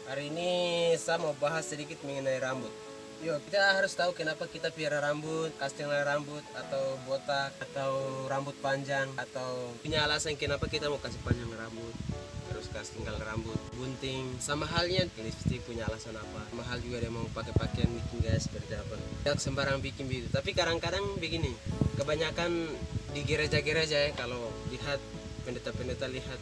Hari ini saya mau bahas sedikit mengenai rambut. Yuk, kita harus tahu kenapa kita piara rambut, casting rambut, atau botak, atau rambut panjang, atau punya alasan kenapa kita mau kasih panjang rambut, terus casting rambut, gunting. Sama halnya lipstick punya alasan apa. Sama hal juga dia mau pakai pakaian bikin gaya seperti apa. Tidak sembarang bikin begitu. Tapi kadang-kadang begini, kebanyakan di gereja-gereja ya, kalau lihat pendeta-pendeta lihat.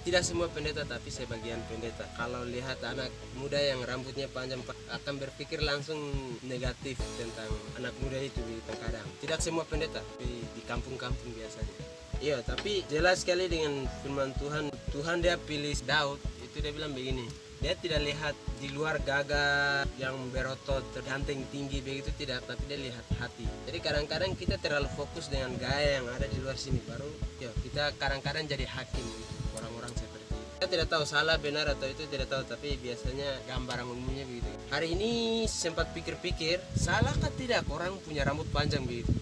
Tidak semua pendeta tapi sebagian pendeta. Kalau lihat anak muda yang rambutnya panjang akan berpikir langsung negatif tentang anak muda itu kadang. Tidak semua pendeta, tapi di kampung-kampung biasanya. Iya, tapi jelas sekali dengan firman Tuhan. Tuhan dia pilih Daud, itu dia bilang begini. Dia tidak lihat di luar gagah yang berotot, terganteng tinggi begitu tidak, tapi dia lihat hati. Jadi kadang-kadang kita terlalu fokus dengan gaya yang ada di luar sini, baru ya kita kadang-kadang jadi hakim gitu. Orang-orang seperti itu. Kita tidak tahu salah benar atau itu tidak tahu, tapi biasanya gambaran umumnya begitu. Hari ini sempat pikir-pikir, salahkah tidak orang punya rambut panjang begitu?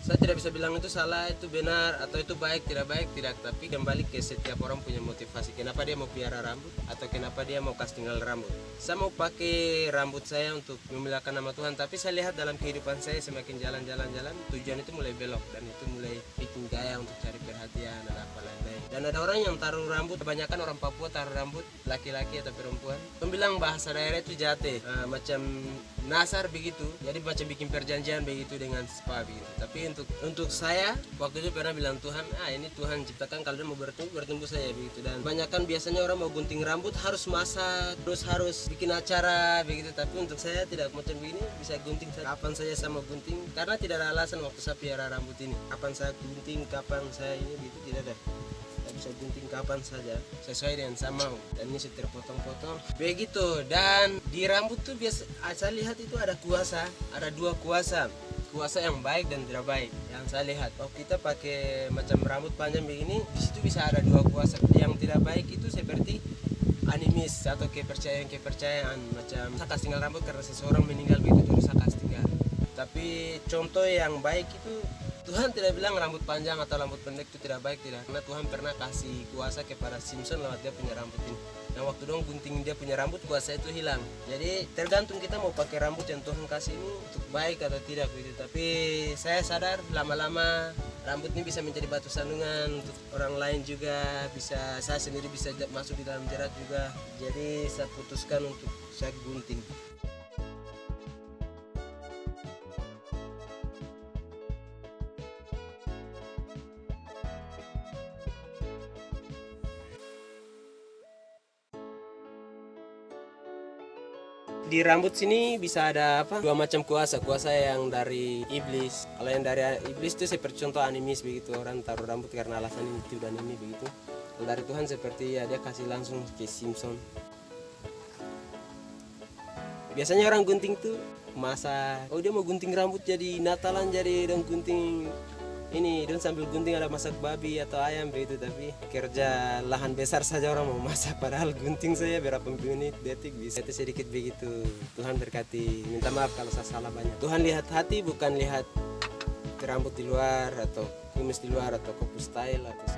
Saya tidak bisa bilang itu salah, itu benar, atau itu baik, tidak, tapi kembali ke setiap orang punya motivasi. Kenapa dia mau piara rambut, atau kenapa dia mau casting rambut. Saya mau pakai rambut saya untuk memuliakan nama Tuhan, tapi saya lihat dalam kehidupan saya semakin jalan-jalan, tujuan itu mulai belok, dan itu mulai bikin gaya untuk cari perhatian dan apa lain-lain. Dan ada orang yang taruh rambut, kebanyakan orang Papua taruh rambut, laki-laki atau perempuan. Pembilang bahasa daerah itu jate, macam nasar begitu, jadi macam bikin perjanjian begitu dengan spa begitu. Tapi untuk saya waktu itu pernah bilang Tuhan, ini Tuhan ciptakan kalau dia mau bertumbuh saya begitu. Dan kebanyakan biasanya orang mau gunting rambut harus masak, terus harus bikin acara begitu. Tapi untuk saya tidak macam begini, bisa gunting kapan saja saya mau gunting, karena tidak ada alasan waktu saya piara rambut ini. Kapan saya gunting, kapan saya ini begitu, tidak ada. Bisa gunting kapan saja sesuai dengan saya mau, dan ini terpotong-potong begitu. Dan di rambut tuh biasa saya lihat itu ada dua kuasa yang baik dan tidak baik. Yang saya lihat waktu kita pakai macam rambut panjang begini, di situ bisa ada dua kuasa. Yang tidak baik itu seperti animis atau kepercayaan macam saya kasih tinggal rambut karena seseorang meninggal begitu, terus saya kasih tinggal. Tapi contoh yang baik itu Tuhan tidak bilang rambut panjang atau rambut pendek itu tidak baik, tidak. Karena Tuhan pernah kasih kuasa kepada Simpson lewat dia punya rambut ini. Dan waktu dong gunting dia punya rambut, kuasa itu hilang. Jadi tergantung kita mau pakai rambut yang Tuhan kasih ini untuk baik atau tidak begitu. Tapi saya sadar lama-lama rambut ini bisa menjadi batu sandungan untuk orang lain juga, bisa saya sendiri bisa masuk di dalam jerat juga. Jadi saya putuskan untuk saya gunting. Di rambut sini bisa ada dua macam kuasa yang dari iblis. Kalau yang dari iblis itu seperti contoh animis begitu, orang taruh rambut karena alasan ini itu dan ini begitu. Kalau dari Tuhan seperti dia kasih langsung ke Simpson. Biasanya orang gunting tuh masa dia mau gunting rambut jadi Natalan, jadi dong gunting ini, dan sambil gunting ada masak babi atau ayam begitu. Tapi kerja lahan besar saja orang mau masak, padahal gunting saya berapa menit detik bisa. Itu sedikit begitu. Tuhan berkati, minta maaf kalau saya salah banyak. Tuhan lihat hati, bukan lihat rambut di luar atau kumis di luar atau kuku style atau